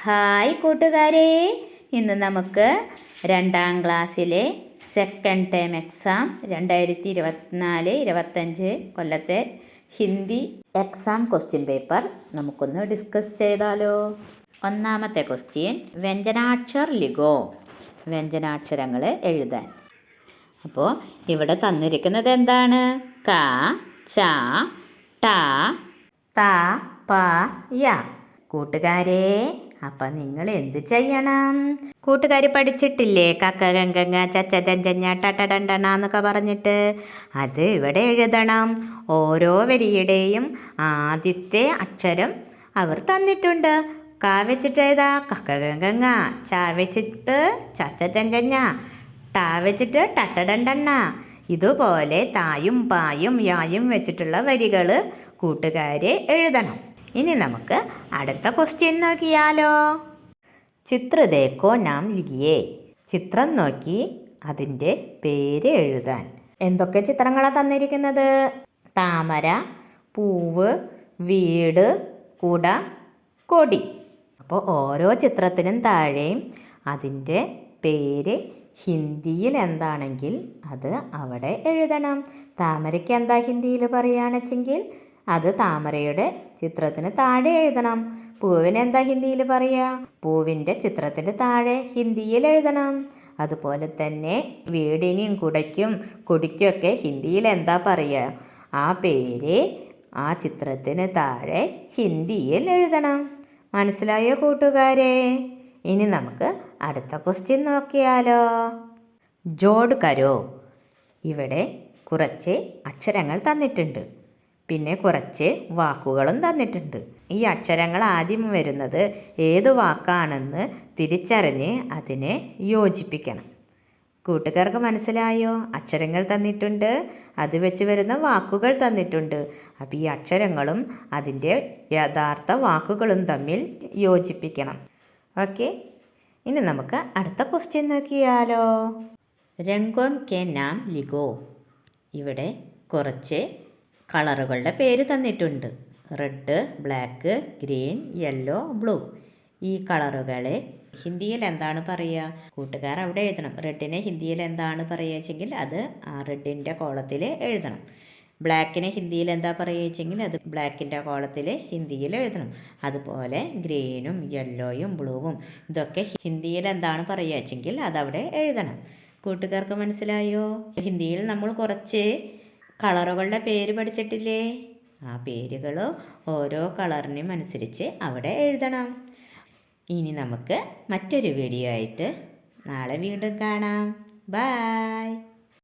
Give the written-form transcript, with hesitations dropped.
Hi കൂട്ടുകാരെ, ഇന്ന് നമുക്ക് 2ാം ക്ലാസ്സിലെ സെക്കൻഡ് ടേം എക്സാം 2024-25 കൊല്ലത്തെ ഹിന്ദി എക്സാം ക്വസ്റ്റ്യൻ പേപ്പർ നമുക്കൊന്ന് ഡിസ്കസ് ചെയ്താലോ. ഒന്നാമത്തെ ക്വസ്റ്റ്യൻ, വ്യഞ്ജനാക്ഷർ ലിഖോ, വ്യഞ്ജനാക്ഷരങ്ങൾ എഴുതാൻ. അപ്പോൾ ഇവിടെ തന്നിരിക്കുന്നത് എന്താണ്? ക, ച, ട, ത, പ, യ. കൂട്ടുകാരെ, അപ്പം നിങ്ങൾ എന്ത് ചെയ്യണം? കൂട്ടുകാർ പഠിച്ചിട്ടില്ലേ കക്ക ഗംഗ ചച്ച ചഞ്ചഞ്ഞ ടടണ്ടണ എന്നൊക്കെ പറഞ്ഞിട്ട്? അത് ഇവിടെ എഴുതണം. ഓരോ വരിയുടെയും ആദ്യത്തെ അക്ഷരം അവർ തന്നിട്ടുണ്ട്. ക വെച്ചിട്ട് ഏതാ? കക്ക ഗംഗ. ച വെച്ചിട്ട് ചച്ച ചഞ്ചഞ്ഞ. ട വെച്ചിട്ട് ടടണ്ടണ്ണ. ഇതുപോലെ തായും പായും യായും വെച്ചിട്ടുള്ള വരികൾ കൂട്ടുകാരെ എഴുതണം. ഇനി നമുക്ക് അടുത്ത ക്വസ്റ്റ്യൻ നോക്കിയാലോ. ചിത്ര ദേഖോ നാം ലിഖിയേ, ചിത്രം നോക്കി അതിൻ്റെ പേര് എഴുതാൻ. എന്തൊക്കെ ചിത്രങ്ങളാണ് തന്നിരിക്കുന്നത്? താമര, പൂവ്, വീട്, കുട, കൊടി. അപ്പോൾ ഓരോ ചിത്രത്തിനും താഴെയും അതിൻ്റെ പേര് ഹിന്ദിയിൽ എന്താണെങ്കിൽ അത് അവിടെ എഴുതണം. താമരയ്ക്ക് എന്താ ഹിന്ദിയിൽ പറയുകയാണെച്ചെങ്കിൽ അത് താമരയുടെ ചിത്രത്തിന് താഴെ എഴുതണം. പൂവിന് എന്താ ഹിന്ദിയിൽ പറയുക? പൂവിൻ്റെ ചിത്രത്തിൻ്റെ താഴെ ഹിന്ദിയിൽ എഴുതണം. അതുപോലെ തന്നെ വീടിനും കുടയ്ക്കും കൊടിക്കൊക്കെ ഹിന്ദിയിൽ എന്താ പറയുക? ആ പേര് ആ ചിത്രത്തിന് താഴെ ഹിന്ദിയിൽ എഴുതണം. മനസ്സിലായോ കൂട്ടുകാരെ? ഇനി നമുക്ക് അടുത്ത ക്വസ്റ്റ്യൻ നോക്കിയാലോ. ജോഡ് കരോ, ഇവിടെ കുറച്ച് അക്ഷരങ്ങൾ തന്നിട്ടുണ്ട്, പിന്നെ കുറച്ച് വാക്കുകളും തന്നിട്ടുണ്ട്. ഈ അക്ഷരങ്ങൾ ആദ്യം വരുന്നത് ഏത് വാക്കാണെന്ന് തിരിച്ചറിഞ്ഞ് അതിനെ യോജിപ്പിക്കണം. കൂട്ടുകാർക്ക് മനസ്സിലായോ? അക്ഷരങ്ങൾ തന്നിട്ടുണ്ട്, അത് വെച്ച് വരുന്ന വാക്കുകൾ തന്നിട്ടുണ്ട്. അപ്പോൾ ഈ അക്ഷരങ്ങളും അതിൻ്റെ യഥാർത്ഥ വാക്കുകളും തമ്മിൽ യോജിപ്പിക്കണം. ഓക്കെ, ഇനി നമുക്ക് അടുത്ത ക്വസ്റ്റ്യൻ നോക്കിയാലോ. രംഗോം കെ നാം ലിഖോ, ഇവിടെ കുറച്ച് കളറുകളുടെ പേര് തന്നിട്ടുണ്ട്. Red, black, green, yellow, blue. ഈ കളറുകളെ ഹിന്ദിയിൽ എന്താണ് പറയുക? കൂട്ടുകാർ അവിടെ എഴുതണം. റെഡിനെ ഹിന്ദിയിൽ എന്താണ് പറയുക വെച്ചെങ്കിൽ അത് ആ റെഡിൻ്റെ കോളത്തിൽ എഴുതണം. ബ്ലാക്കിനെ ഹിന്ദിയിൽ എന്താ പറയുക വെച്ചെങ്കിൽ അത് ബ്ലാക്കിൻ്റെ കോളത്തിൽ ഹിന്ദിയിൽ എഴുതണം. അതുപോലെ ഗ്രീനും യെല്ലോയും ബ്ലൂവും ഇതൊക്കെ ഹിന്ദിയിൽ എന്താണ് പറയുക വെച്ചെങ്കിൽ അതവിടെ എഴുതണം. കൂട്ടുകാർക്ക് മനസ്സിലായോ? ഹിന്ദിയിൽ നമ്മൾ കുറച്ച് കളറുകളുടെ പേര് പഠിച്ചിട്ടില്ലേ? ആ പേരുകൾ ഓരോ കളറിനും അനുസരിച്ച് അവിടെ എഴുതണം. ഇനി നമുക്ക് മറ്റൊരു വീഡിയോ ആയിട്ട് നാളെ വീണ്ടും കാണാം. ബൈ.